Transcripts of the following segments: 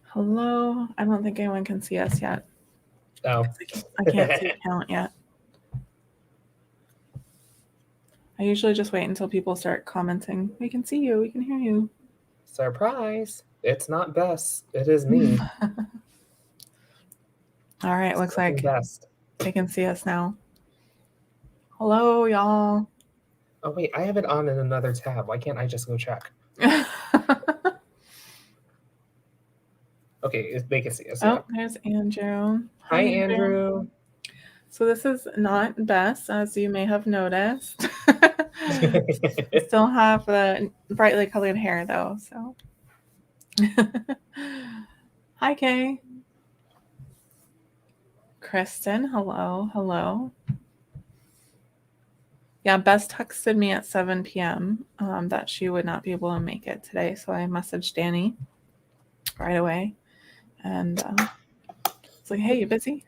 Hello? I don't think anyone can see us yet. Oh. I can't see account yet. I usually just wait until people start commenting. We can see you. We can hear you. Surprise. It's not Bess. It is me. All right. Looks like best. they can see us now. Hello, y'all. Oh, wait. I have it on in another tab. Why can't I just go check? Okay. They can see us. Oh, there's Andrew. Hi, Andrew. So this is not Bess, as you may have noticed. Still have the brightly colored hair, though. So, hi, Kay. Kristen, hello. Yeah, Bess texted me at 7 p.m. That she would not be able to make it today, so I messaged Danny right away, and it's like, "Hey, you busy?"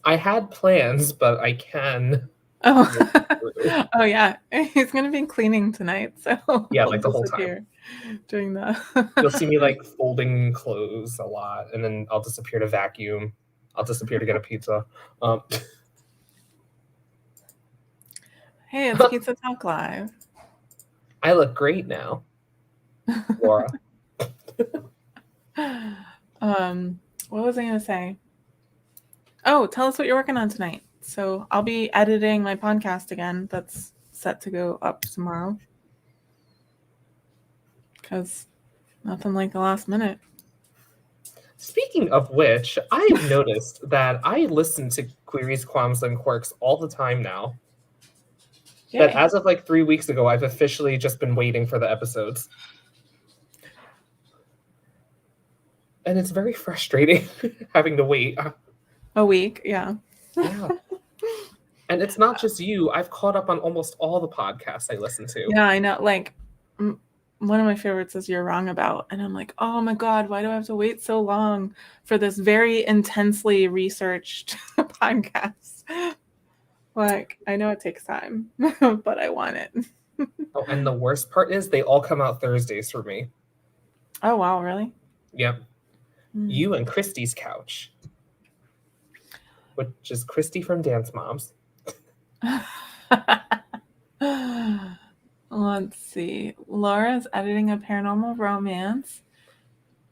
I had plans, but I can. Oh yeah, he's gonna be cleaning tonight, so yeah, like the whole time. Doing the. You'll see me like folding clothes a lot, and then I'll disappear to vacuum. I'll disappear to get a pizza. Hey, it's Pizza Talk Live. I look great now, Laura. What was I gonna say? Oh, tell us what you're working on tonight. So I'll be editing my podcast again. That's set to go up tomorrow. Because nothing like the last minute. Speaking of which, I've noticed that I listen to Queries, Qualms, and Quirks all the time now. Yay. That as of like 3 weeks ago, I've officially just been waiting for the episodes. And it's very frustrating having to wait. A week, yeah. Yeah. And it's not just you. I've caught up on almost all the podcasts I listen to. Yeah, I know. Like, one of my favorites is You're Wrong About. And I'm like, oh my God, why do I have to wait so long for this very intensely researched podcast? Like, I know it takes time, but I want it. Oh, and the worst part is they all come out Thursdays for me. Oh, wow, really? Yep. You and Christy's Couch, which is Christy from Dance Moms. Let's see. Laura's editing a paranormal romance.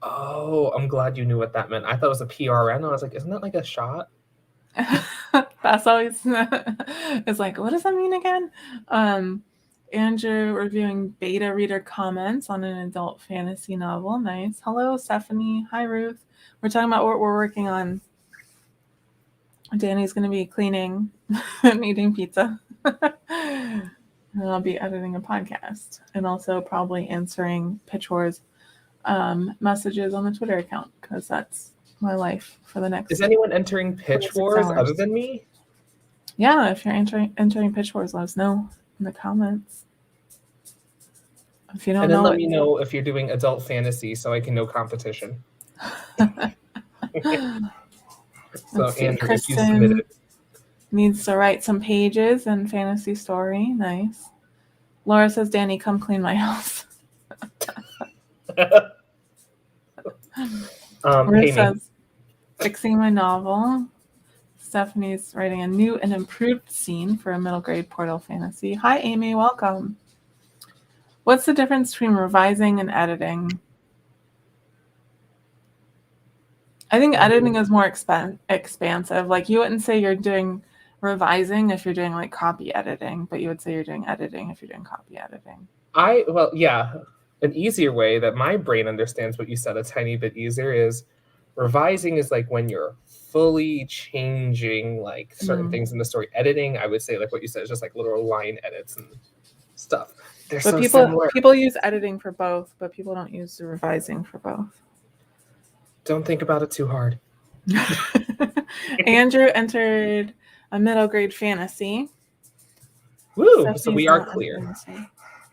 Oh, I'm glad you knew what that meant. I thought it was a PRN. I was like, isn't that like a shot? That's always it's like, what does that mean again? Andrew reviewing beta reader comments on an adult fantasy novel. Nice. Hello, Stephanie. Hi, Ruth. We're talking about what we're working on. Danny's going to be cleaning and eating pizza. And I'll be editing a podcast and also probably answering Pitch Wars messages on the Twitter account because that's my life for the next. Is anyone entering Pitch Wars other than me? Yeah, if you're entering Pitch Wars, let us know in the comments. If you don't and then know, let me know if you're doing adult fantasy so I can know competition. So Andrew, if you submitted. Needs to write some pages in fantasy story. Nice. Laura says, Danny, come clean my house. Ruth says, fixing my novel. Stephanie's writing a new and improved scene for a middle grade portal fantasy. Hi, Amy. Welcome. What's the difference between revising and editing? I think editing is more expansive. Like, you wouldn't say you're doing revising if you're doing like copy editing, but you would say you're doing editing if you're doing copy editing. Well, yeah. An easier way that my brain understands what you said a tiny bit easier is revising is like when you're fully changing like certain things in the story. Editing, I would say, like what you said, is just like literal line edits and stuff. They're but so people use editing for both, but people don't use the revising for both. Don't think about it too hard. Andrew entered a middle grade fantasy. Woo! Stephanie's so we are clear.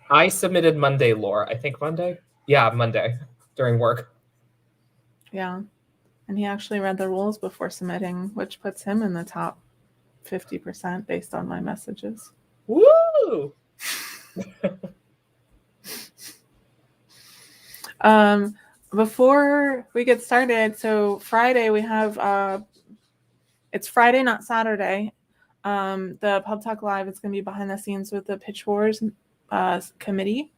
I submitted Monday, Laura. I think Monday? Yeah, Monday during work. Yeah. And he actually read the rules before submitting, which puts him in the top 50% based on my messages. Woo! before we get started, so Friday we have it's Friday, not Saturday. The Pub Talk Live is going to be behind the scenes with the Pitch Wars committee.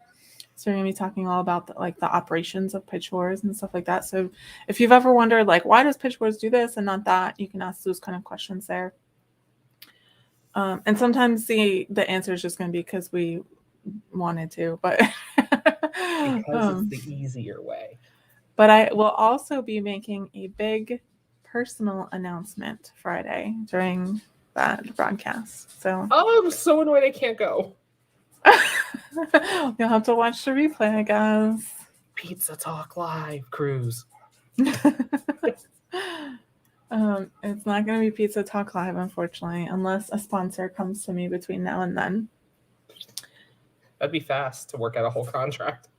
So we're going to be talking all about the operations of Pitch Wars and stuff like that. So if you've ever wondered, like, why does Pitch Wars do this and not that, you can ask those kind of questions there. And sometimes the answer is just going to be because we wanted to, but because it's the easier way. But I will also be making a big personal announcement Friday during that broadcast. So I'm so annoyed I can't go. You'll have to watch the replay, I guess. Pizza Talk Live cruise. It's not going to be Pizza Talk Live, unfortunately, unless a sponsor comes to me between now and then. That'd be fast to work out a whole contract.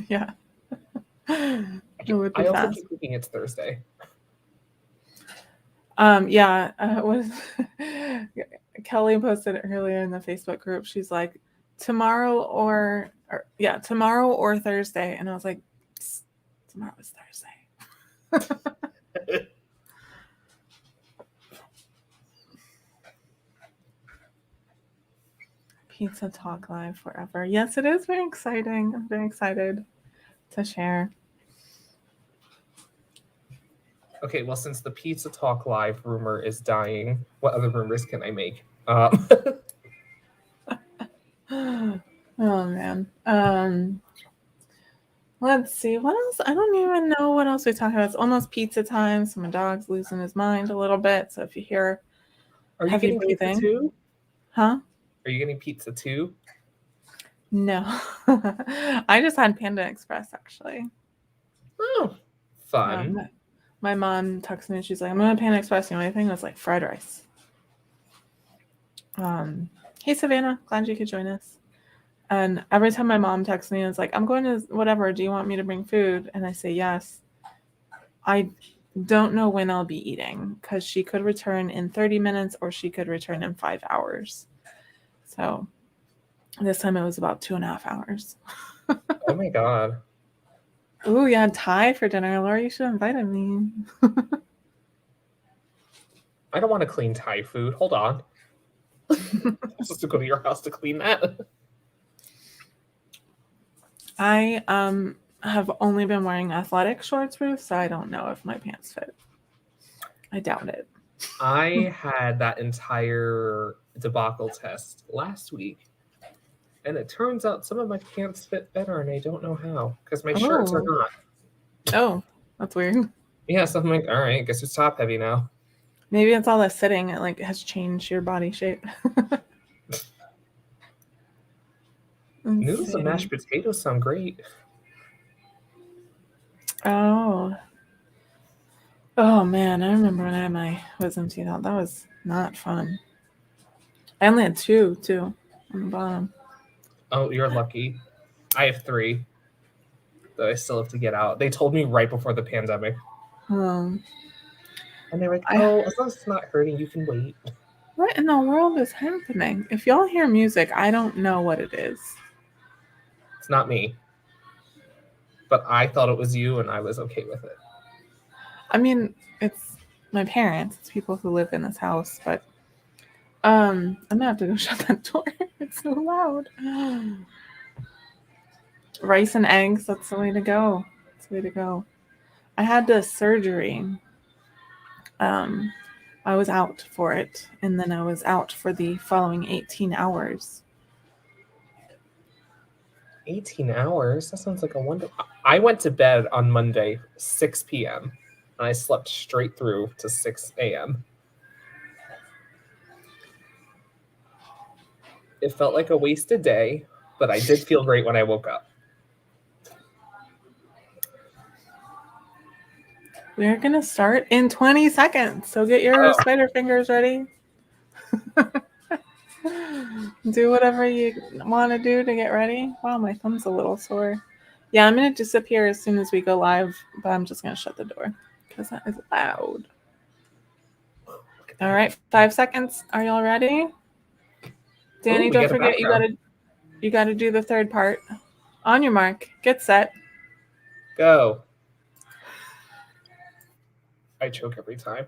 Yeah. It would be fast. Also keep thinking it's Thursday. Kelly posted it earlier in the Facebook group. She's like, tomorrow or Thursday. And I was like, tomorrow is Thursday. Pizza Talk Live forever. Yes, it is very exciting. I'm very excited to share. Okay, well, since the Pizza Talk Live rumor is dying, what other rumors can I make? Oh, man. Let's see. What else? I don't even know what else we talk about. It's almost pizza time, so my dog's losing his mind a little bit. So if you hear heavy breathing. Pizza too? Huh? Are you getting pizza too? No. I just had Panda Express, actually. Oh, fun. My mom texted me and she's like, I'm going to Panda Express. The only thing was like fried rice. Hey, Savannah. Glad you could join us. And every time my mom texts me, it's like, I'm going to whatever. Do you want me to bring food? And I say yes. I don't know when I'll be eating because she could return in 30 minutes or she could return in 5 hours. So this time it was about 2.5 hours. Oh my God. Ooh, you had Thai for dinner. Laura, you should have invited me. I don't want to clean Thai food. Hold on. I'm supposed to go to your house to clean that. I have only been wearing athletic shorts, Ruth, so I don't know if my pants fit. I doubt it. I had that entire debacle test last week, and it turns out some of my pants fit better, and I don't know how, because my shirts are not. Oh, that's weird. Yeah, so I'm like, all right, guess it's top heavy now. Maybe it's all that sitting. It like has changed your body shape. Noodles and mashed potatoes sound great. Oh man, I remember when I had my wisdom teeth out. That was not fun. I only had 2 too on the bottom. Oh, you're lucky. I have 3 that I still have to get out. They told me right before the pandemic. And they're like, oh, as long as it's not hurting, you can wait. What in the world is happening? If y'all hear music, I don't know what it is. It's not me. But I thought it was you, and I was okay with it. I mean, it's my parents. It's people who live in this house, but I'm gonna have to go shut that door. It's so loud. Rice and eggs, that's the way to go. That's the way to go. I had the surgery. I was out for it, and then I was out for the following 18 hours. 18 hours? That sounds like a wonder. I went to bed on Monday, 6 p.m., and I slept straight through to 6 a.m. It felt like a wasted day, but I did feel great when I woke up. We're going to start in 20 seconds, so get your spider fingers ready. Do whatever you want to do to get ready. Wow, my thumb's a little sore. Yeah, I'm going to disappear as soon as we go live, but I'm just going to shut the door because that is loud. All right, 5 seconds. Are y'all ready? Danny, don't forget you got to do the third part On your mark, get set. Go. I choke every time.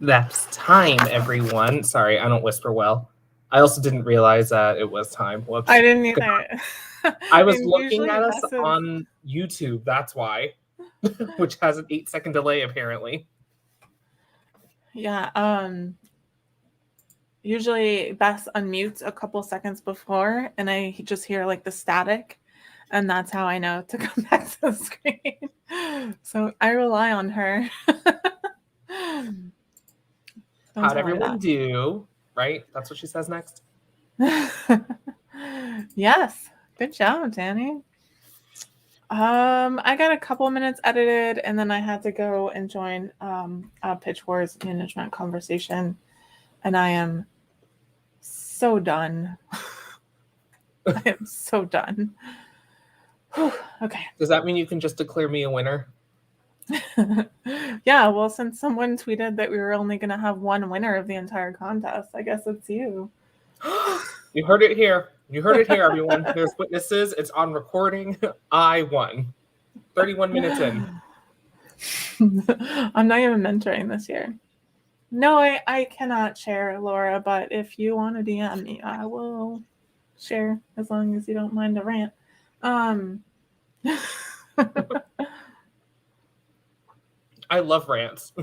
That's time, everyone. Sorry, I don't whisper well. I also didn't realize that it was time. Whoops. I didn't either. I was And looking usually at us Bess is- on YouTube, that's why. Which has an 8-second delay, apparently. Yeah, usually Bess unmutes a couple seconds before, and I just hear like the static, and that's how I know to come back to the screen. So I rely on her. Don't How'd tell her everyone that. do? Right? That's what she says next. Yes, good job, Danny. I got a couple of minutes edited, and then I had to go and join a Pitch Wars management conversation, and I am so done. I am so done. Whew, okay. Does that mean you can just declare me a winner? Yeah, well, since someone tweeted that we were only going to have one winner of the entire contest, I guess it's you. You heard it here. You heard it here, everyone. There's witnesses. It's on recording. I won. 31 minutes in. I'm not even mentoring this year. No, I cannot share, Laura, but if you want to DM me, I will share as long as you don't mind a rant. I love rants.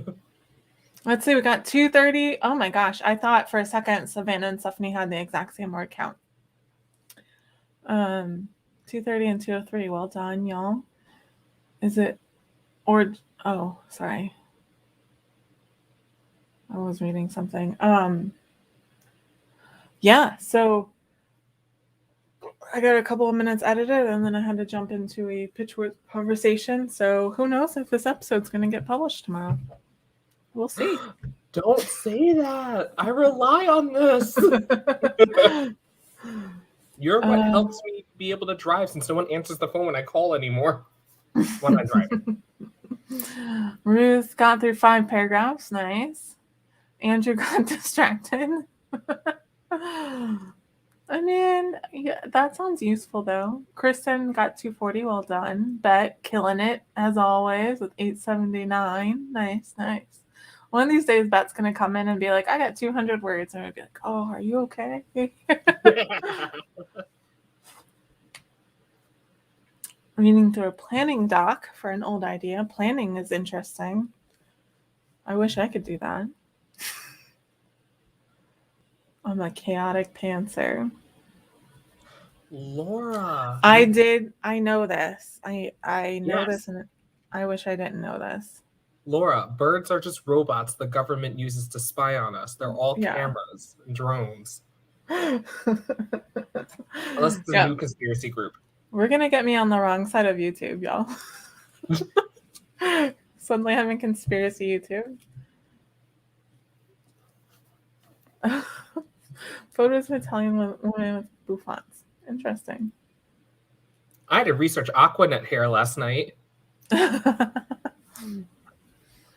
Let's see, we got 230. Oh my gosh, I thought for a second Savannah and Stephanie had the exact same word count. 230 and 203. Well done, y'all. Is it or oh, sorry. I was reading something. Yeah, so I got a couple of minutes edited, and then I had to jump into a pitchwork conversation. So who knows if this episode's going to get published tomorrow? We'll see. Don't say that. I rely on this. You're what helps me be able to drive, since no one answers the phone when I call anymore when I drive. Ruth got through 5 paragraphs. Nice. Andrew got distracted. I mean, yeah, that sounds useful though. Kristen got 240. Well done. Bet killing it as always with 879. Nice. One of these days, Bet's gonna come in and be like, "I got 200 words," and I'd be like, "Oh, are you okay?" Reading through a planning doc for an old idea. Planning is interesting. I wish I could do that. I'm a chaotic pantser. Laura. I know this. I know this, and I wish I didn't know this. Laura, birds are just robots the government uses to spy on us. They're all cameras and drones. Unless it's a new conspiracy group. We're going to get me on the wrong side of YouTube, y'all. Suddenly I'm in conspiracy YouTube. Photos of Italian women with bouffants. Interesting. I had to research Aquanet hair last night.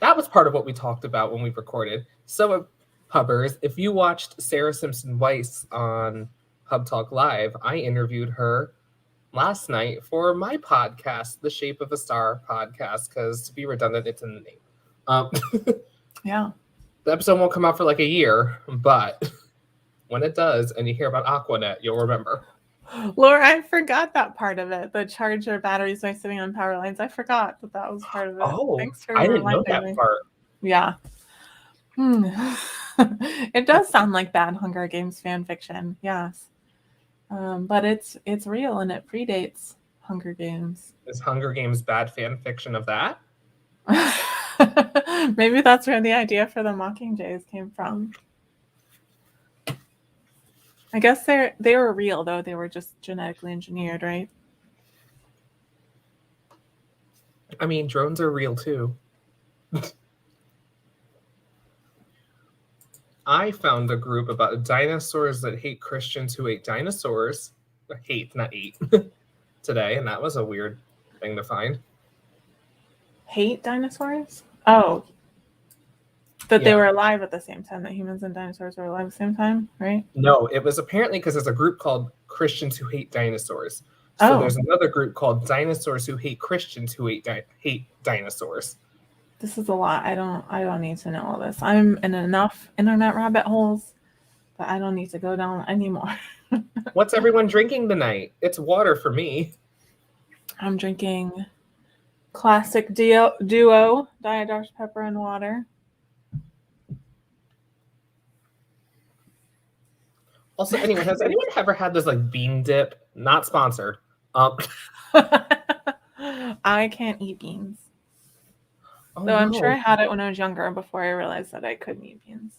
That was part of what we talked about when we recorded. So, Hubbers, if you watched Sarah Simpson Weiss on Hub Talk Live, I interviewed her last night for my podcast, The Shape of a Star podcast, because to be redundant, it's in the name. Yeah. The episode won't come out for like a year, but when it does and you hear about Aquanet, you'll remember. Laura, I forgot that part of it. The charger batteries by sitting on power lines. I forgot that was part of it. Oh, thanks for I didn't know that me. part. Yeah. It does sound like bad Hunger Games fan fiction. Yes. But it's real and it predates Hunger Games. Is Hunger Games bad fan fiction of that? Maybe that's where the idea for the Mockingjays came from. I guess they were real though. They were just genetically engineered, right? I mean, drones are real too. I found a group about dinosaurs that hate Christians who hate dinosaurs. Hate, not eat. Today, and that was a weird thing to find. Hate dinosaurs? Oh. That they were alive at the same time, that humans and dinosaurs were alive at the same time, right? No, it was apparently because there's a group called Christians Who Hate Dinosaurs. So there's another group called Dinosaurs Who Hate Christians Who hate dinosaurs. This is a lot. I don't need to know all this. I'm in enough internet rabbit holes that I don't need to go down anymore. What's everyone drinking tonight? It's water for me. I'm drinking classic duo Diet Dr Pepper and water. Also, anyway, has anyone ever had this like bean dip? Not sponsored. I can't eat beans. Oh, Though I'm sure I no. had it when I was younger before I realized that I couldn't eat beans.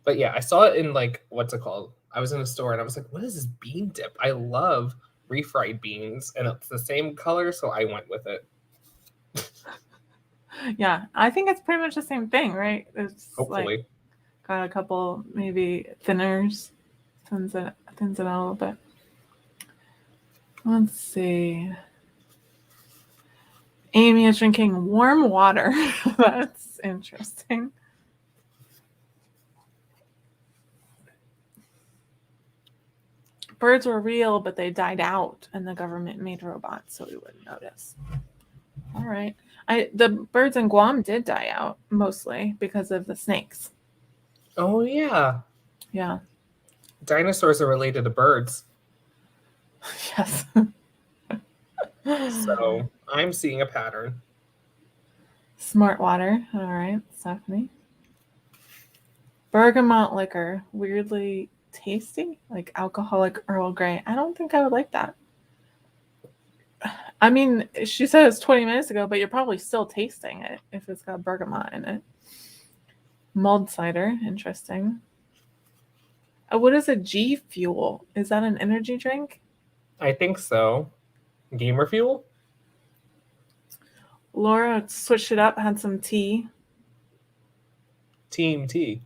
But yeah, I saw it in like, what's it called? I was in a store and I was like, what is this bean dip? I love refried beans and it's the same color, so I went with it. Yeah, I think it's pretty much the same thing, right? It's Hopefully. like got a couple maybe thinners, thins it out a little bit. Let's see. Amy is drinking warm water. That's interesting. Birds were real, but they died out, and the government made robots so we wouldn't notice. All right. The birds in Guam did die out mostly because of the snakes. Oh, yeah. Yeah. Dinosaurs are related to birds. Yes. So I'm seeing a pattern. Smart water. All right, Stephanie. Bergamot liquor. Weirdly tasty, like alcoholic Earl Grey. I don't think I would like that. I mean, she said it's 20 minutes ago, but you're probably still tasting it if it's got bergamot in it. Mulled cider. Interesting. What is a G Fuel? Is that an energy drink? I think so. Gamer fuel? Laura switched it up, had some tea. Team T.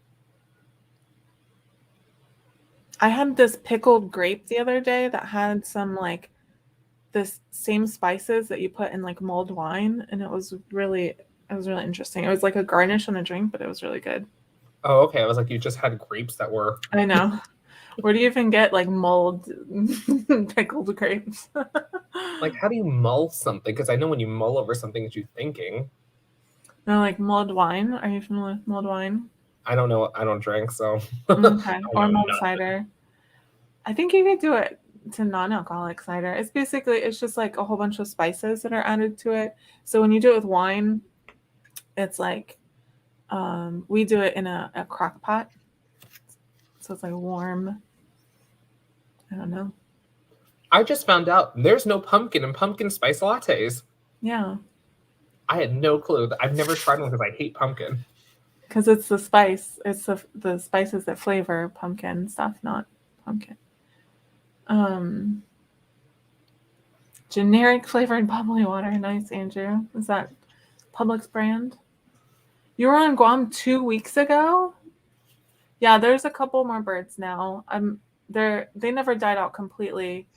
I had this pickled grape the other day that had some like this same spices that you put in like mulled wine, and it was really interesting. It was like a garnish on a drink, but it was really good. Oh, okay. I was like, you just had grapes that were. I know. Where do you even get like mulled pickled grapes? Like, how do you mull something? Because I know when you mull over something, it's you thinking. No, like mulled wine. Are you familiar with mulled wine? I don't know. I don't drink, so. Okay. Or mulled nothing. cider. I think you could do it to non-alcoholic cider. It's just like a whole bunch of spices that are added to it. So when you do it with wine, it's like we do it in a crock pot. So it's like warm. I don't know. I just found out there's no pumpkin in pumpkin spice lattes. Yeah. I had no clue. I've never tried one because I hate pumpkin. Because it's the spice. It's the spices that flavor pumpkin stuff, not pumpkin. Generic flavored bubbly water. Nice, Andrew. Is that Publix brand? You were on Guam 2 weeks ago? Yeah, there's a couple more birds now. They never died out completely,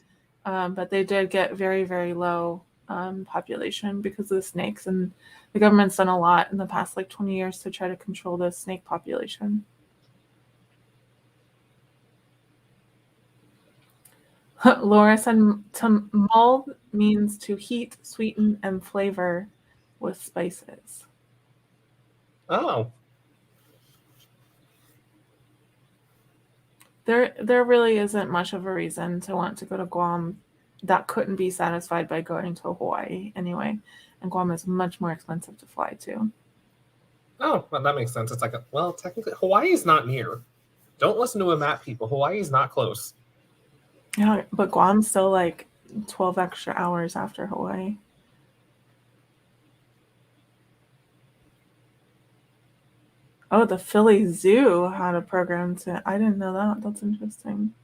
but they did get very, very low population because of the snakes, and the government's done a lot in the past like 20 years to try to control the snake population. Laura said to mull means to heat, sweeten, and flavor with spices. Oh. There really isn't much of a reason to want to go to Guam that couldn't be satisfied by going to Hawaii anyway. And Guam is much more expensive to fly to. Oh, well, that makes sense. It's like, well, technically, Hawaii is not near. Don't listen to a map, people. Hawaii is not close. Yeah, but Guam's still like 12 extra hours after Hawaii. Oh, the Philly Zoo had a program to. I didn't know that. That's interesting.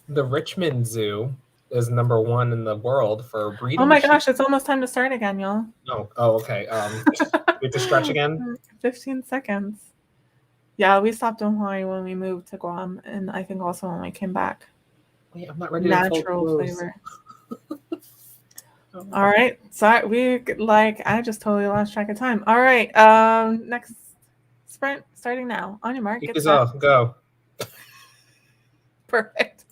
The Richmond Zoo is #1 in the world for breeding. Oh my gosh, it's almost time to start again, y'all. No. Oh, okay. We have to stretch again? 15 seconds. Yeah, we stopped in Hawaii when we moved to Guam, and I think also when we came back. Wait, I'm not ready Natural to fold clothes. flavor. All right. Sorry, I just totally lost track of time. All right. Next sprint starting now. On your mark, get set. Go. Perfect.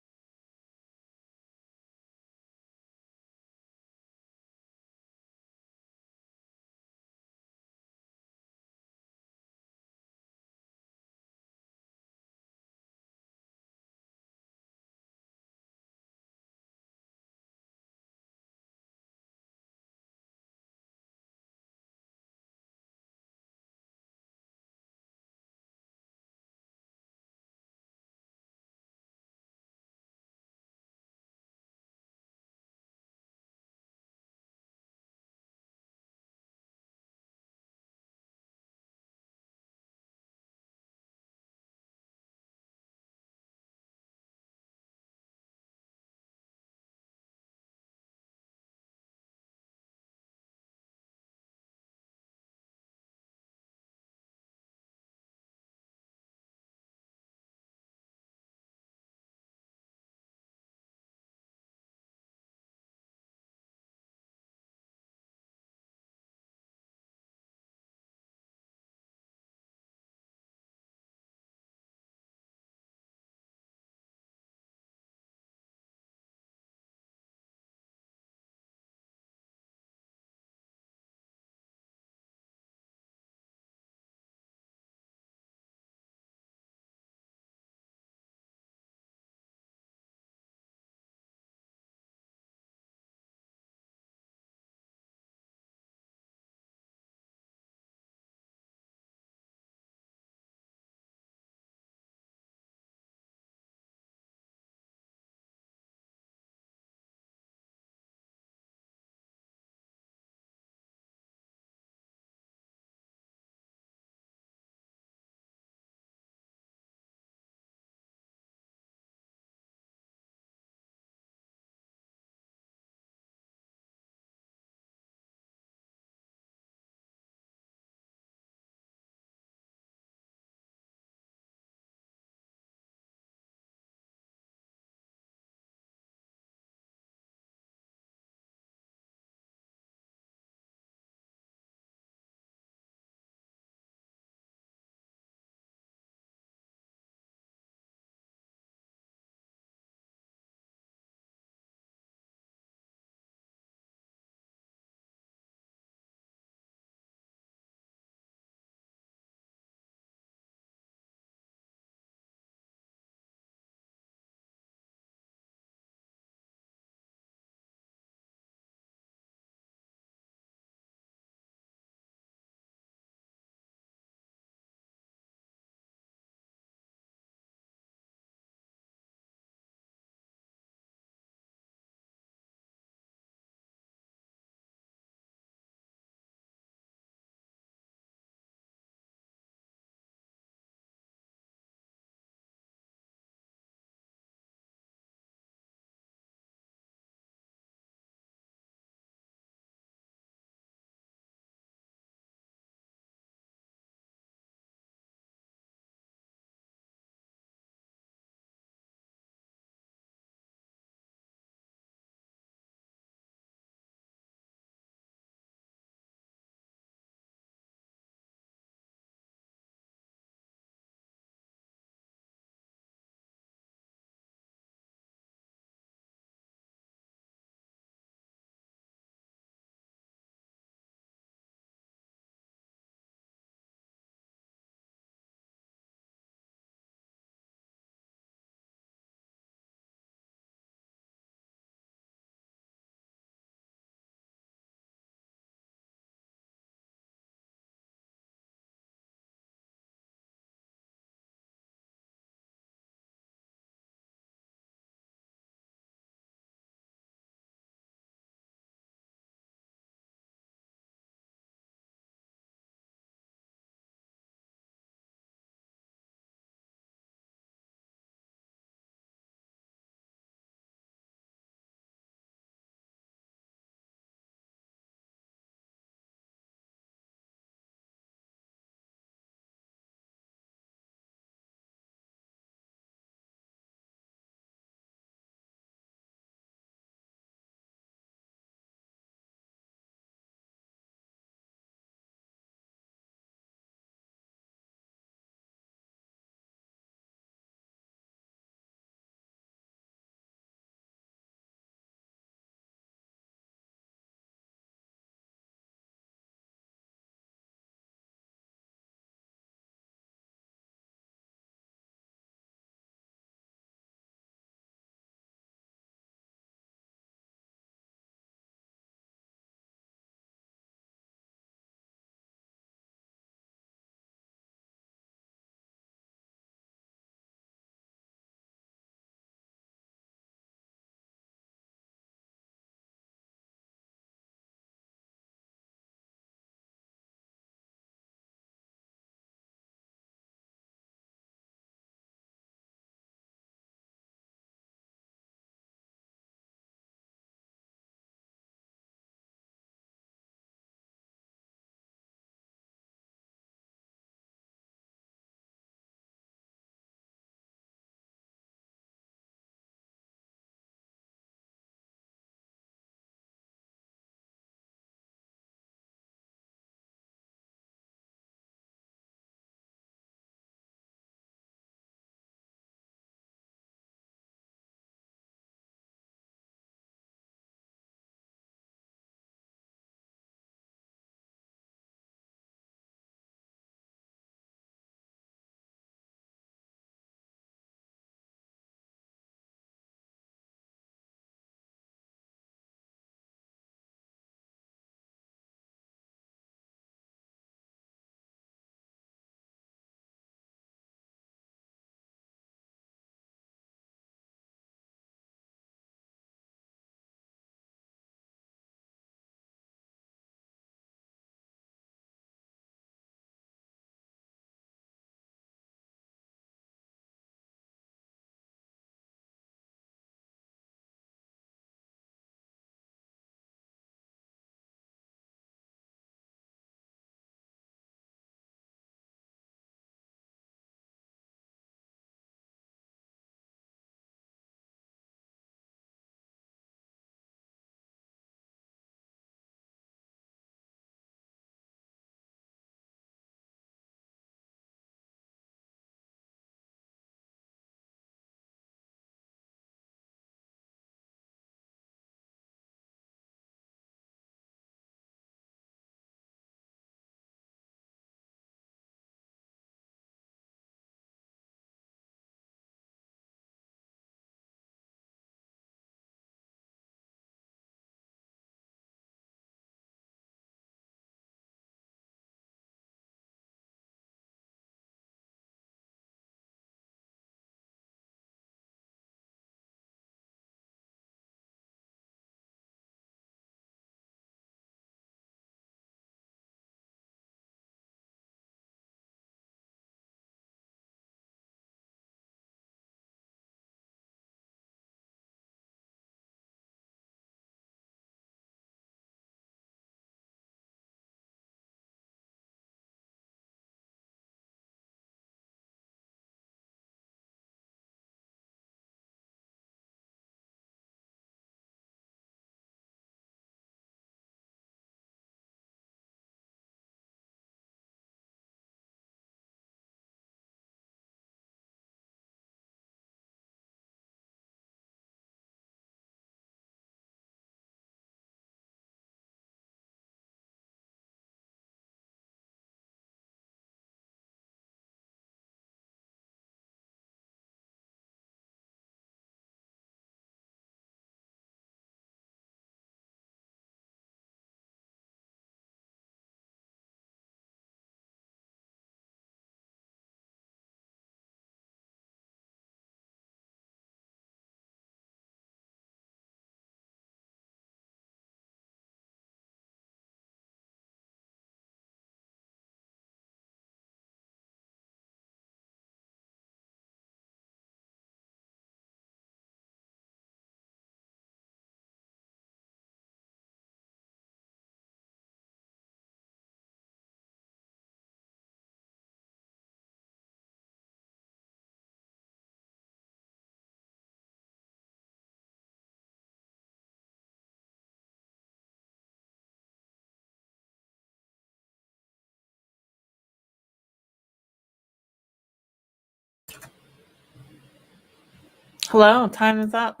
Hello, time is up.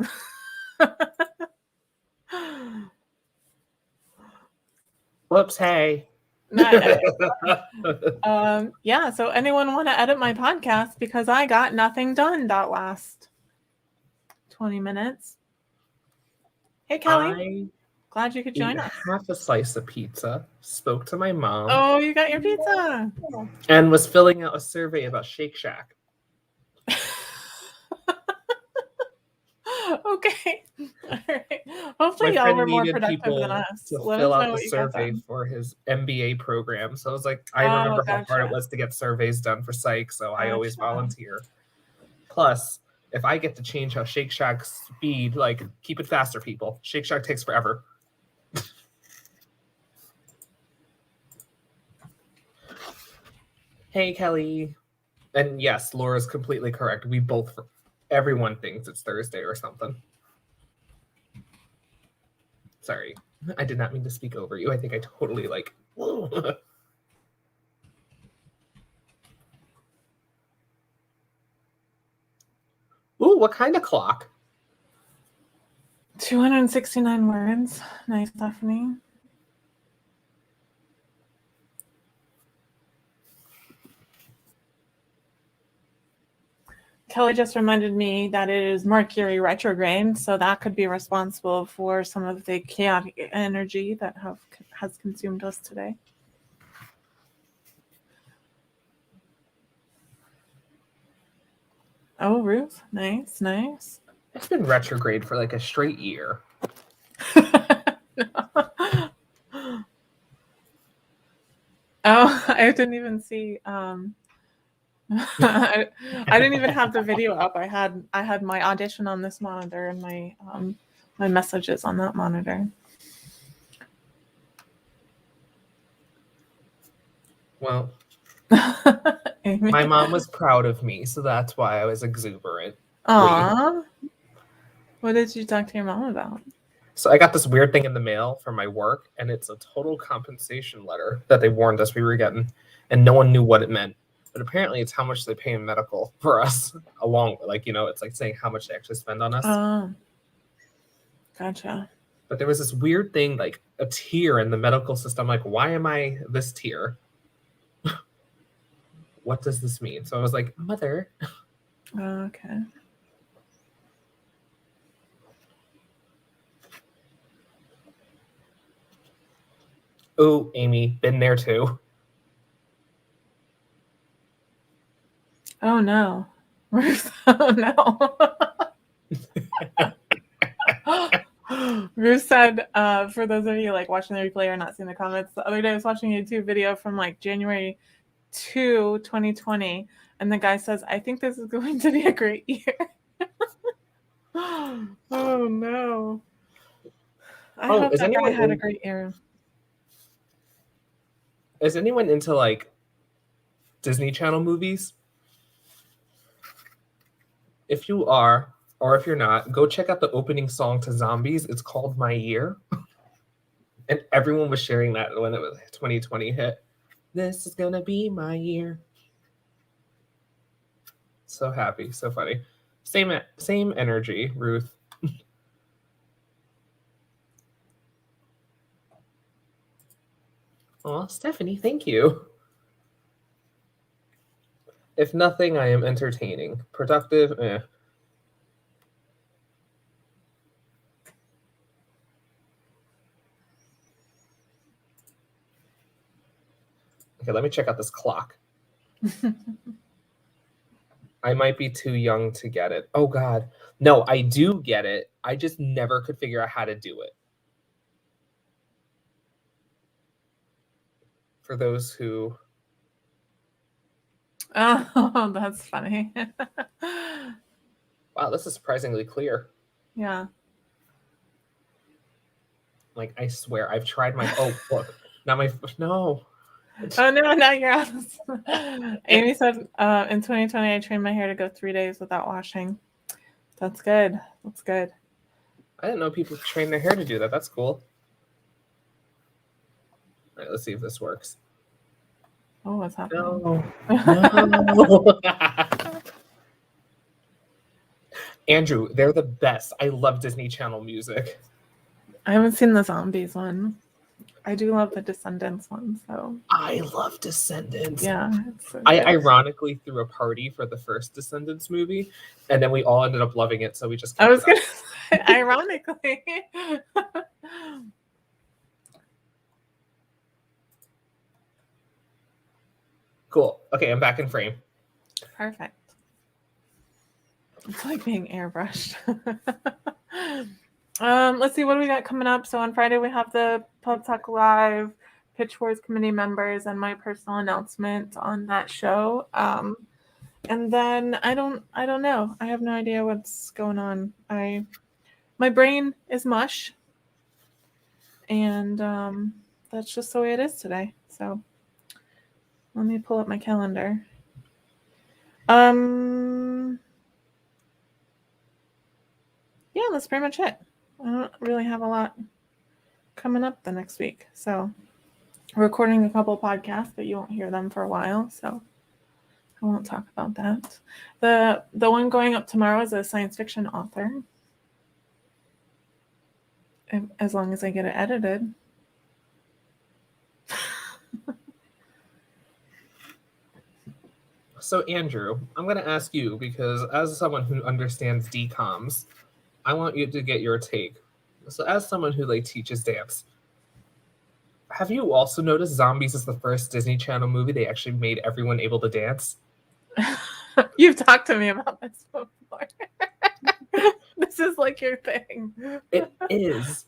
Whoops, hey. Yeah, so anyone want to edit my podcast because I got nothing done that last 20 minutes. Hey, Kelly. Glad you could join us. Half a slice of pizza, spoke to my mom. Oh, you got your pizza. And was filling out a survey about Shake Shack. Okay. All right. Hopefully y'all were more productive than us. To Let fill us know out the what you got survey done. for his MBA program. So I was like, I remember how hard it was to get surveys done for psych, so I always volunteer. Plus, if I get to change how Shake Shack's speed, like, keep it faster, people. Shake Shack takes forever. Hey, Kelly. And yes, Laura's completely correct. Everyone thinks it's Thursday or something. Sorry, I did not mean to speak over you. I think I totally like. Ooh, what kind of clock? 269 words. Nice, Stephanie. Kelly just reminded me that it is Mercury retrograde, so that could be responsible for some of the chaotic energy that has consumed us today. Oh, Ruth. Nice, nice. It's been retrograde for like a straight year. Oh, I didn't even see. I didn't even have the video up. I had my audition on this monitor and my messages on that monitor. Well, my mom was proud of me, so that's why I was exuberant. Aww. What did you talk to your mom about? So I got this weird thing in the mail from my work, and it's a total compensation letter that they warned us we were getting, and no one knew what it meant. But apparently it's how much they pay in medical for us, along like, it's like saying how much they actually spend on us. Oh, gotcha. But there was this weird thing, like a tier in the medical system. Like, why am I this tier? What does this mean? So I was like, Mother. Okay. Oh, Amy, been there too. Oh no. Oh no. Ruth said, for those of you like watching the replay or not seeing the comments, the other day I was watching a YouTube video from like January 2, 2020, and the guy says, I think this is going to be a great year. Oh no. I hope that guy had a great year. Is anyone into like Disney Channel movies? If you are, or if you're not, go check out the opening song to Zombies. It's called My Year. And everyone was sharing that when it was 2020 hit. This is gonna be my year. So happy, so funny. Same energy, Ruth. Aw, Stephanie, thank you. If nothing, I am entertaining. Productive, eh. Okay, let me check out this clock. I might be too young to get it. Oh, God. No, I do get it. I just never could figure out how to do it. For those who... Oh, that's funny. Wow, this is surprisingly clear. Yeah. Like, I swear, I've tried my... Oh, look. Not my... No. Oh, no, now you're out. Amy said, in 2020, I trained my hair to go 3 days without washing. That's good. That's good. I didn't know people train their hair to do that. That's cool. All right, let's see if this works. Oh, what's happening? No. Andrew, they're the best. I love Disney Channel music. I haven't seen the zombies one. I do love the Descendants one, so I love Descendants. yeah, it's so I good. ironically threw a party for the first Descendants movie, and then we all ended up loving it, so we just kept I was it gonna up. say, ironically. Cool. Okay, I'm back in frame. Perfect. It's like being airbrushed. Let's see, what do we got coming up? So on Friday we have the Pub Talk Live, Pitch Wars committee members, and my personal announcement on that show. And then I don't know. I have no idea what's going on. My brain is mush, and that's just the way it is today. So let me pull up my calendar. Yeah, that's pretty much it. I don't really have a lot coming up the next week. So we're recording a couple podcasts, but you won't hear them for a while, so I won't talk about that. The one going up tomorrow is a science fiction author. As long as I get it edited. So Andrew, I'm going to ask you, because as someone who understands DComs, I want you to get your take. So as someone who like teaches dance, have you also noticed Zombies is the first Disney Channel movie they actually made everyone able to dance? You've talked to me about this before. This is like your thing. It is.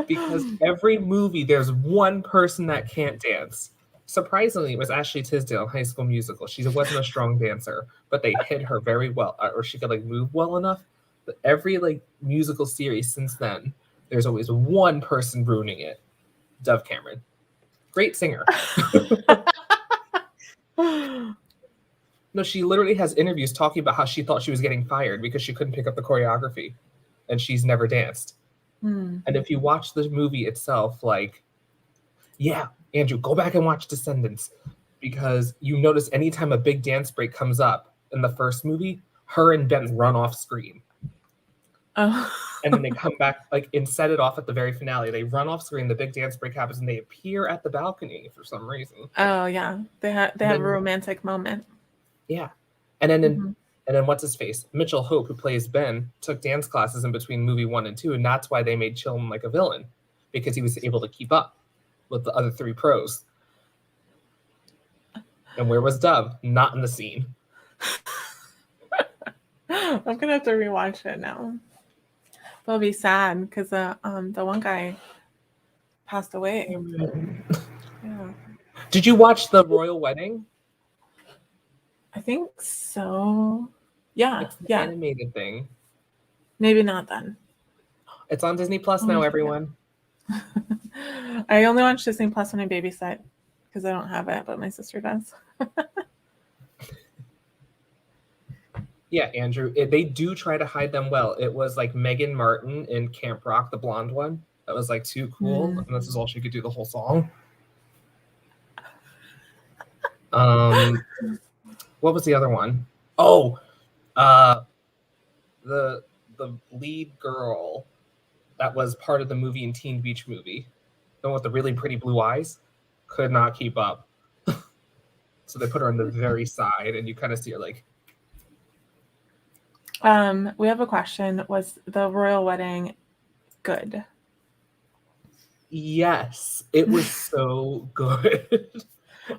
Because every movie there's one person that can't dance. Surprisingly, it was Ashley Tisdale in High School Musical. She wasn't a strong dancer, but they hit her very well, or she could like move well enough. But every like musical series since then, there's always one person ruining it. Dove Cameron, great singer. No, she literally has interviews talking about how she thought she was getting fired because she couldn't pick up the choreography, and she's never danced. And if you watch the movie itself, like, yeah, Andrew, go back and watch Descendants, because you notice anytime a big dance break comes up in the first movie, her and Ben run off screen. Oh. And then they come back like and set it off at the very finale. They run off screen, the big dance break happens, and they appear at the balcony for some reason. Oh yeah, they have a romantic moment. Yeah, and then what's his face? Mitchell Hope, who plays Ben, took dance classes in between movie 1 and 2, and that's why they made Chilton like a villain, because he was able to keep up with the other 3 pros. And where was Dove? Not in the scene. I'm gonna have to rewatch it now. It'll be sad because the one guy passed away. Yeah. Did you watch the Royal Wedding? I think so. Yeah. It's the yeah. animated thing. Maybe not then. It's on Disney Plus now, everyone. I only watch Disney Plus when I babysit because I don't have it, but my sister does. Yeah, Andrew, they do try to hide them well. It was like Megan Martin in Camp Rock, the blonde one. That was like too cool, and this is all she could do the whole song. What was the other one? Oh, the lead girl that was part of the movie in Teen Beach Movie, the one with the really pretty blue eyes, could not keep up. So they put her on the very side, and you kind of see her like. We have a question. Was the royal wedding good? Yes, it was so good.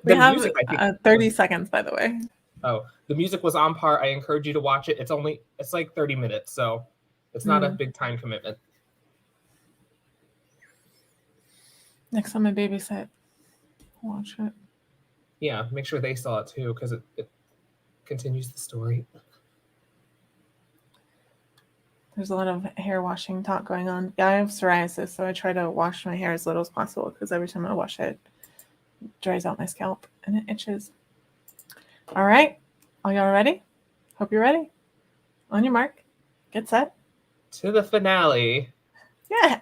We have music, I think, 30 seconds, by the way. Oh, the music was on par. I encourage you to watch it. It's like 30 minutes, so it's not a big time commitment. Next time I babysit, watch it. Yeah, make sure they saw it too, because it continues the story. There's a lot of hair washing talk going on. Yeah, I have psoriasis, so I try to wash my hair as little as possible because every time I wash it, it dries out my scalp and it itches. All right. Are y'all ready? Hope you're ready. On your mark. Get set. To the finale. Yeah.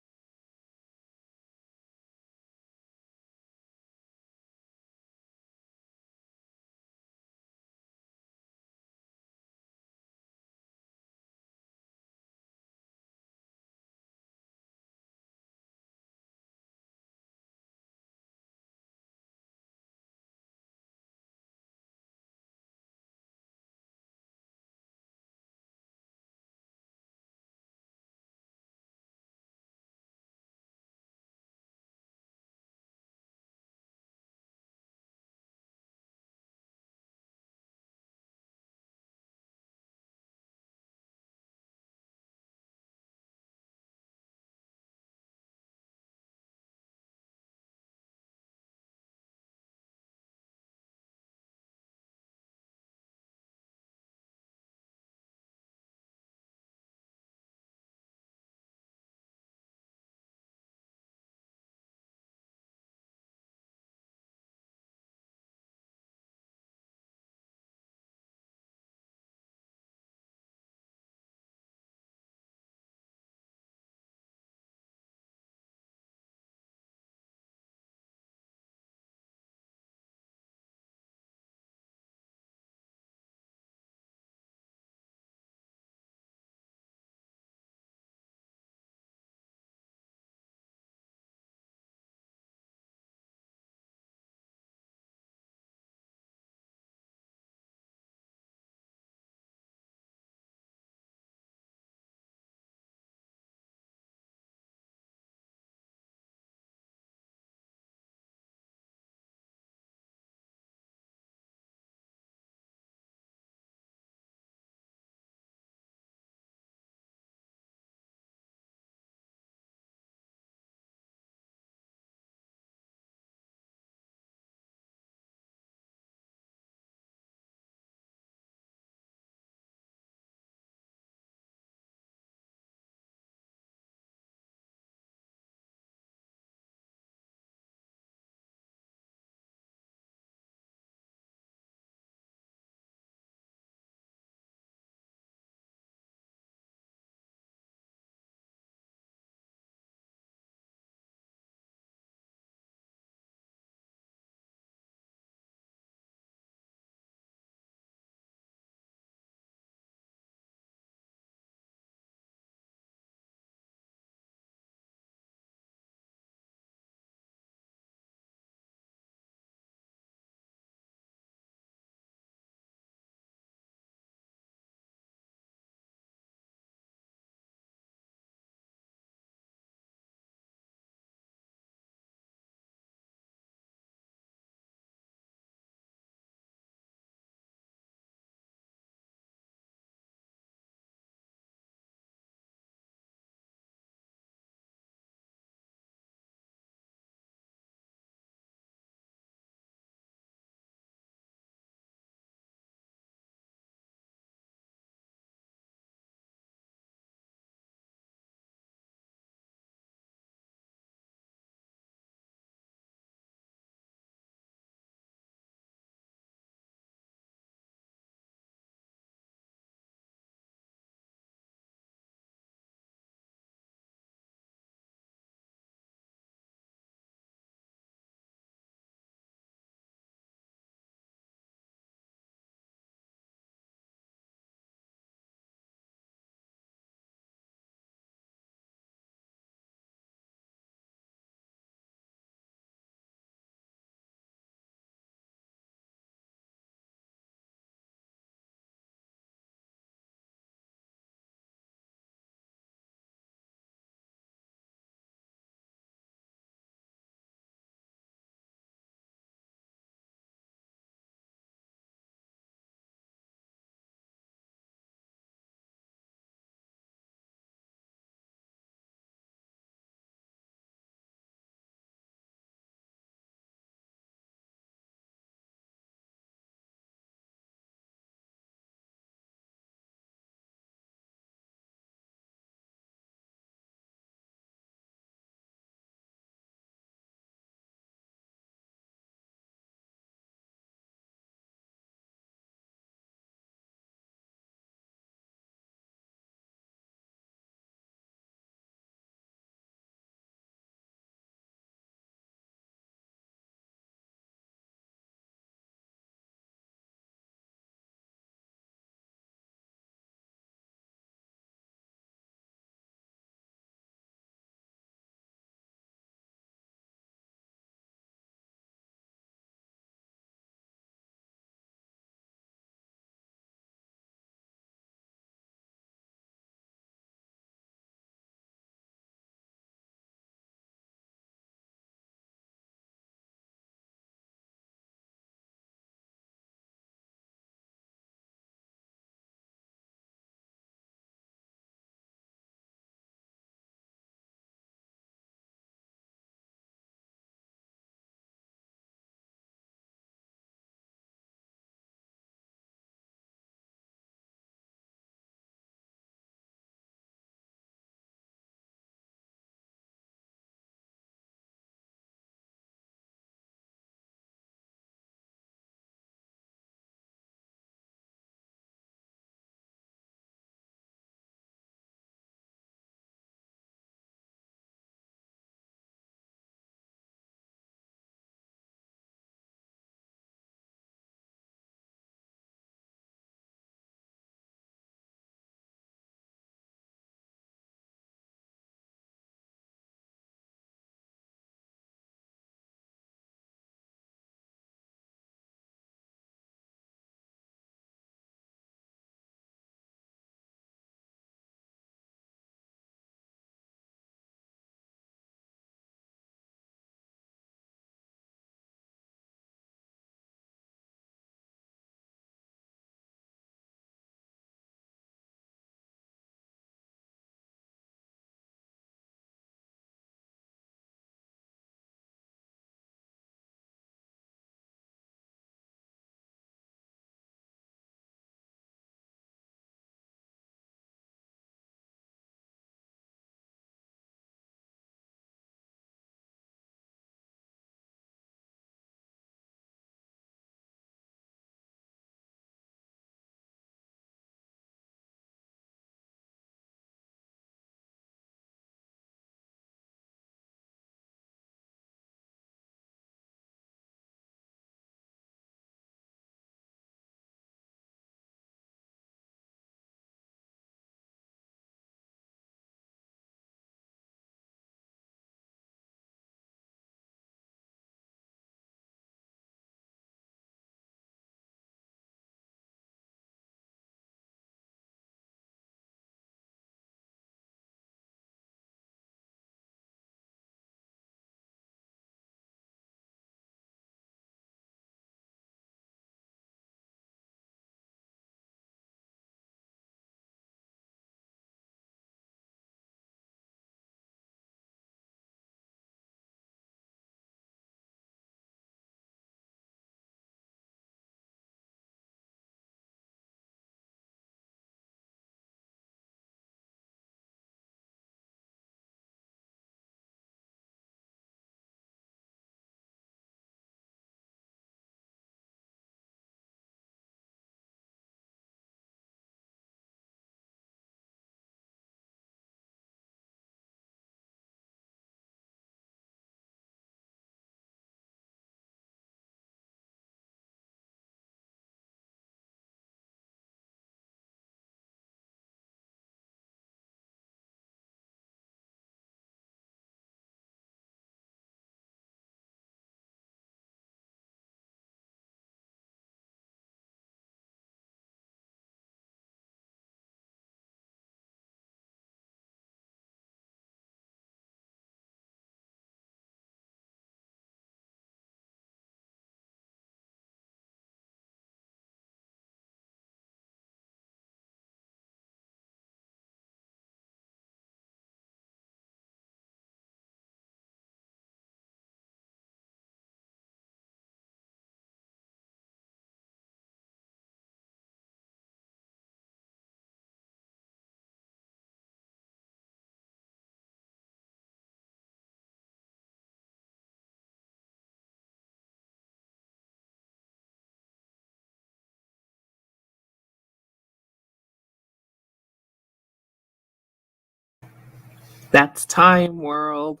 That's time, world.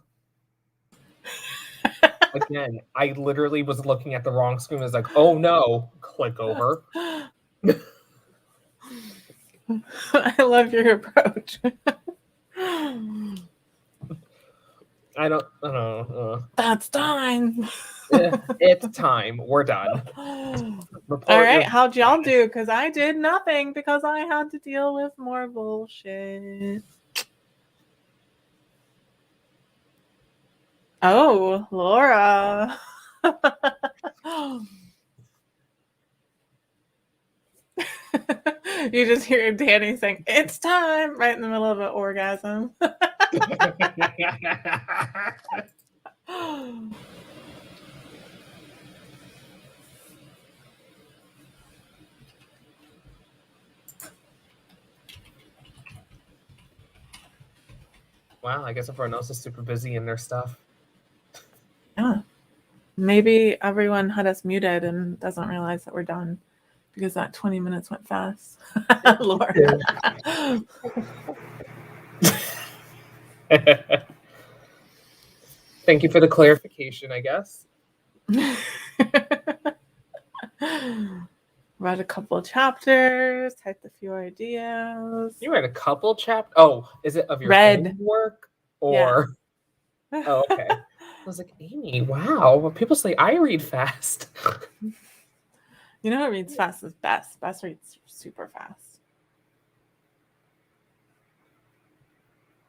Again, I literally was looking at the wrong screen. I was like, oh no, click over. I love your approach. I don't know. That's time. It's time. We're done. Report All right, your how'd y'all do? Because I did nothing because I had to deal with more bullshit. Oh, Laura. You just hear Danny saying, "It's time," right in the middle of an orgasm. Wow, I guess everyone else is super busy in their stuff. Yeah. Maybe everyone had us muted and doesn't realize that we're done because that 20 minutes went fast. Laura. Thank you for the clarification, I guess. Read a couple of chapters, typed a few ideas. You read a couple chapters? Oh, is it of your homework? Or yeah. Oh, okay. I was like, Amy, wow. Well, people say I read fast. You know who reads fast is Bess. Bess reads super fast.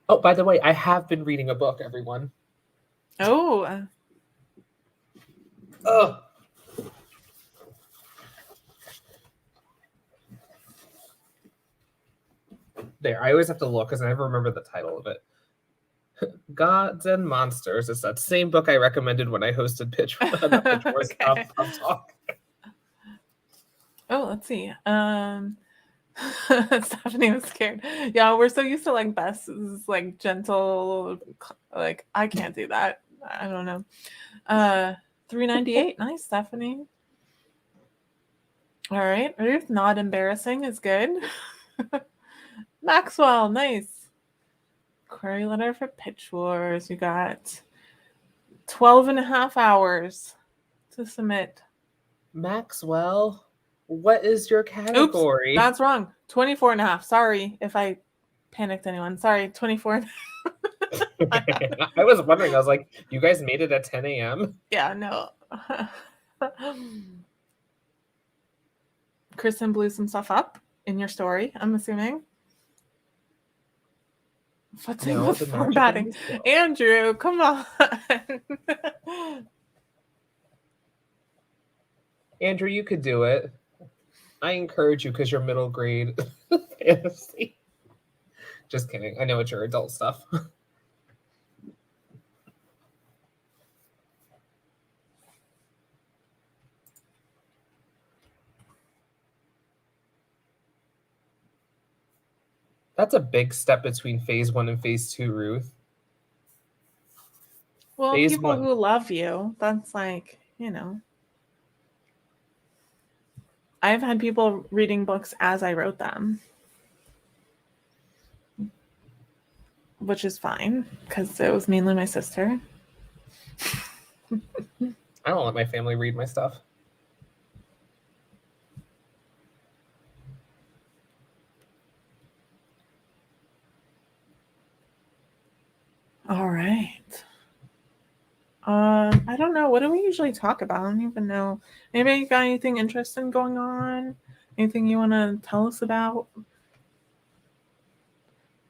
Oh, by the way, I have been reading a book, everyone. Oh. Oh. There, I always have to look because I never remember the title of it. Gods and Monsters. It's that same book I recommended when I hosted Pitch Wars Okay. Talk. Oh, let's see. Stephanie was scared. Yeah, we're so used to like Bess's like gentle, like I can't do that. I don't know. $3.98. Nice, Stephanie. All right, Ruth. Not embarrassing is good. Maxwell, nice. Query letter for Pitch Wars. You got 12 and a half hours to submit. Maxwell, what is your category? Oops, that's wrong. 24 and a half. Sorry if I panicked anyone. Sorry, 24. I was wondering. I was like, you guys made it at 10 a.m.? Yeah, no. Kristen blew some stuff up in your story, I'm assuming. Footing with formatting. Andrew, come on. Andrew, you could do it. I encourage you because you're middle grade fantasy. Just kidding. I know it's your adult stuff. That's a big step between phase 1 and phase 2, Ruth. Well, phase people 1. Who love you, that's like, you know. I've had people reading books as I wrote them, which is fine because it was mainly my sister. I don't let my family read my stuff. All right. I don't know. What do we usually talk about? I don't even know. Maybe you got anything interesting going on? Anything you want to tell us about?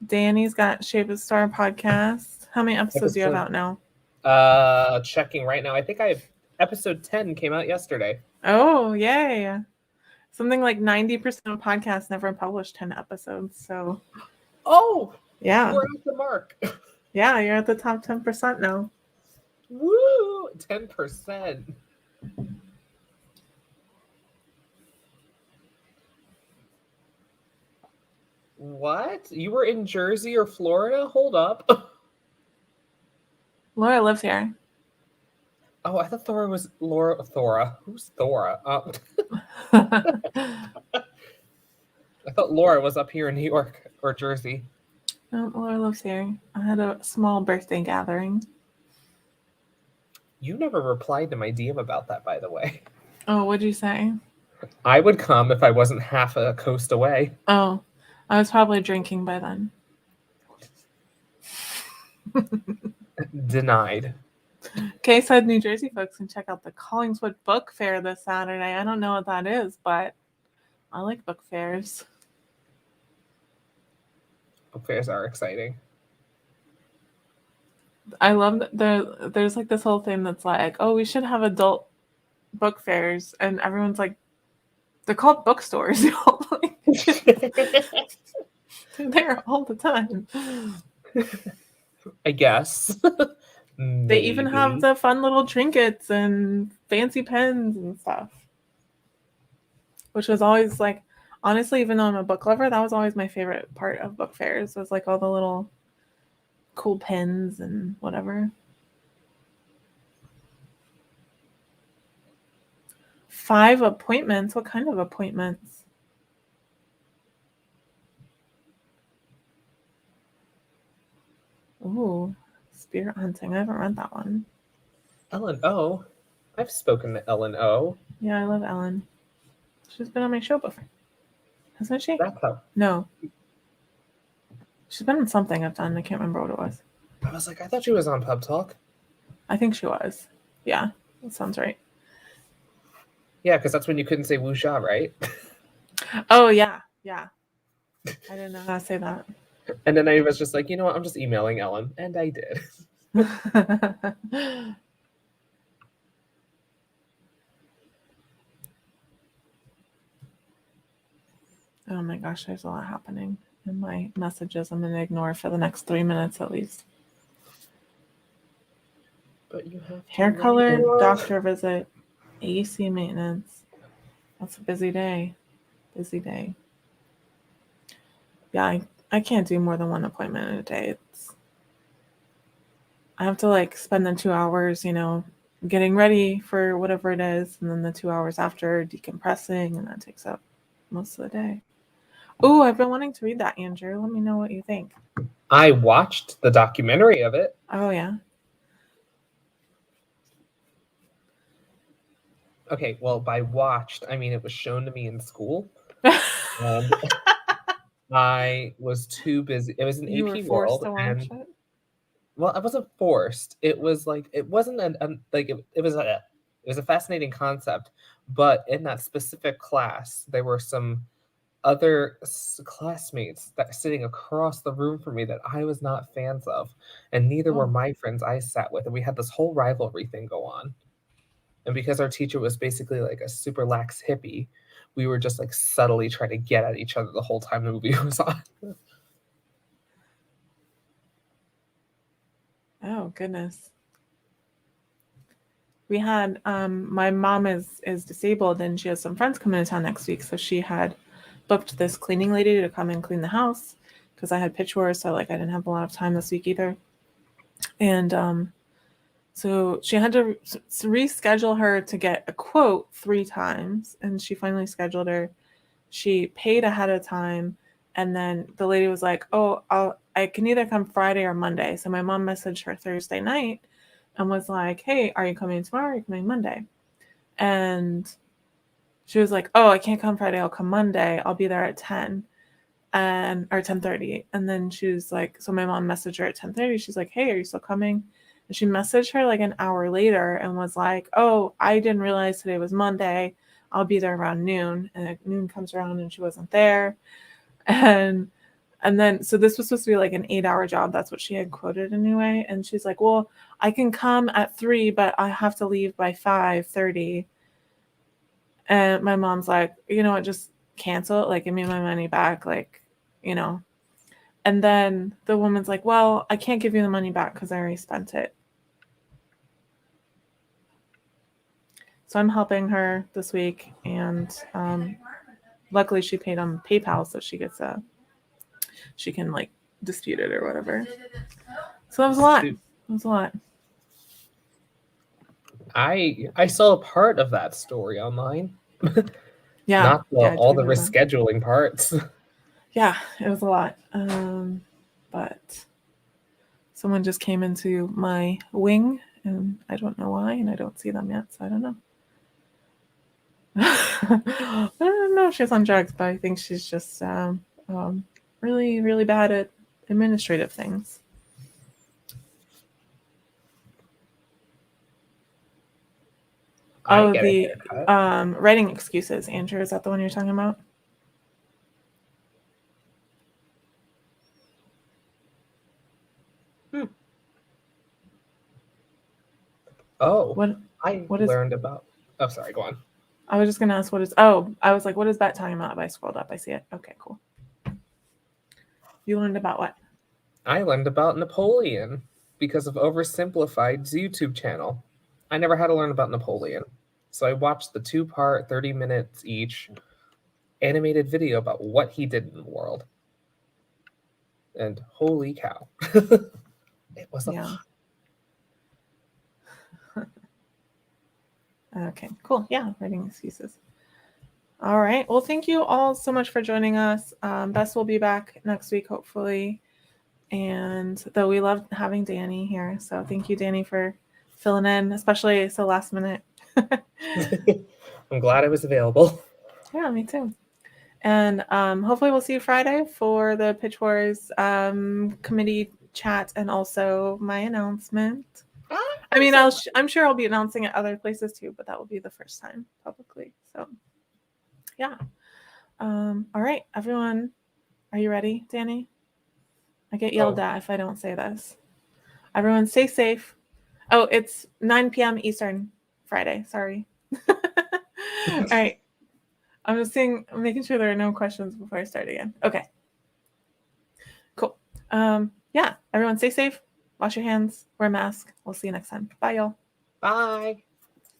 Danny's got Shape of Star podcast. How many episodes do you have out now? Checking right now. I think I have episode 10 came out yesterday. Oh, yay. Something like 90% of podcasts never publish 10 episodes. So, oh, yeah. We're at the mark. Yeah, you're at the top 10% now. Woo! 10%. What? You were in Jersey or Florida? Hold up. Laura lives here. Oh, I thought Thora was Laura. Thora. Who's Thora? I thought Laura was up here in New York or Jersey. No, Laura lives here. I had a small birthday gathering. You never replied to my DM about that, by the way. Oh, what'd you say? I would come if I wasn't half a coast away. Oh, I was probably drinking by then. Denied. Okay, said New Jersey folks can check out the Collingswood Book Fair this Saturday. I don't know what that is, but I like book fairs. Book fairs are exciting. I love that there's like this whole thing that's like, oh, we should have adult book fairs, and everyone's like, they're called bookstores. They're there all the time. I guess. They even have the fun little trinkets and fancy pens and stuff. Which was always like, honestly, even though I'm a book lover, that was always my favorite part of book fairs, was like all the little cool pens and whatever. 5 appointments? What kind of appointments? Ooh, Spirit Hunting. I haven't read that one. Ellen O. I've spoken to Ellen O. Yeah, I love Ellen. She's been on my show before. Hasn't she? That's how. No. She's been on something I've done. I can't remember what it was. I was like, I thought she was on Pub Talk. I think she was. Yeah, that sounds right. Yeah, because that's when you couldn't say wuxia, right? Oh, yeah. Yeah. I didn't know how to say that. And then I was just like, you know what? I'm just emailing Ellen. And I did. Oh my gosh, there's a lot happening in my messages. I'm going to ignore for the next 3 minutes at least. But you have hair color, doctor visit, AC maintenance. That's a busy day. Busy day. Yeah, I can't do more than one appointment in a day. I have to like spend the 2 hours, getting ready for whatever it is, and then the 2 hours after decompressing, and that takes up most of the day. Oh, I've been wanting to read that, Andrew. Let me know what you think. I watched the documentary of it. Oh, yeah? Okay, well, by watched, I mean it was shown to me in school. And I was too busy. It was an You AP were forced World. to watch it? Well, I wasn't forced. It was like, it wasn't it was a fascinating concept. But in that specific class, there were some other classmates that sitting across the room from me that I was not fans of, and neither were my friends I sat with, and we had this whole rivalry thing go on. And because our teacher was basically like a super lax hippie, we were just like subtly trying to get at each other the whole time the movie was on. Oh, goodness. We had my mom is disabled, and she has some friends coming to town next week, so she had booked this cleaning lady to come and clean the house because I had pitch wars, so like I didn't have a lot of time this week either. And so she had to reschedule her to get a quote 3 times, and she finally scheduled her. She paid ahead of time, and then the lady was like, oh, I can either come Friday or Monday. So my mom messaged her Thursday night and was like, hey, are you coming tomorrow or are you coming Monday? And she was like, oh, I can't come Friday, I'll come Monday. I'll be there at 10 or 10:30. And then she was like, so my mom messaged her at 10:30. She's like, hey, are you still coming? And she messaged her like an hour later and was like, oh, I didn't realize today was Monday. I'll be there around noon. And noon comes around and she wasn't there. And then, so this was supposed to be like an 8-hour job. That's what she had quoted anyway. And she's like, well, I can come at 3, but I have to leave by 5:30. And my mom's like, you know what, just cancel it. Like, give me my money back. Like, And then the woman's like, well, I can't give you the money back because I already spent it. So I'm helping her this week. And luckily she paid on PayPal, so she can like dispute it or whatever. So that was a lot. It was a lot. I saw a part of that story online. Yeah. Not all the rescheduling parts. Yeah, it was a lot. but someone just came into my wing, and I don't know why, and I don't see them yet, so I don't know. I don't know if she's on drugs, but I think she's just really, really bad at administrative things. Oh, the writing excuses. Andrew, is that the one you're talking about? Oh, what learned about... Oh, sorry, go on. I was just going to ask what is... Oh, I was like, what is that talking about? But I scrolled up. I see it. Okay, cool. You learned about what? I learned about Napoleon because of Oversimplified's YouTube channel. I never had to learn about Napoleon. So I watched the 2-part, 30 minutes each, animated video about what he did in the world. And holy cow. It was a lot. Okay, cool. Yeah, writing excuses. All right. Well, thank you all so much for joining us. Bess will be back next week, hopefully. And though we love having Danny here. So thank you, Danny, for filling in, especially so last minute. I'm glad I was available. Yeah, me too. And hopefully we'll see you Friday for the Pitch Wars committee chat and also my announcement. I mean, I'm sure I'll be announcing it other places too, but that will be the first time publicly. So, yeah. All right, everyone. Are you ready, Danny? I get yelled at if I don't say this. Everyone stay safe. Oh, it's 9 p.m. Eastern Friday. Sorry. All right. I'm making sure there are no questions before I start again. Okay. Cool. Yeah, everyone stay safe. Wash your hands. Wear a mask. We'll see you next time. Bye, y'all. Bye.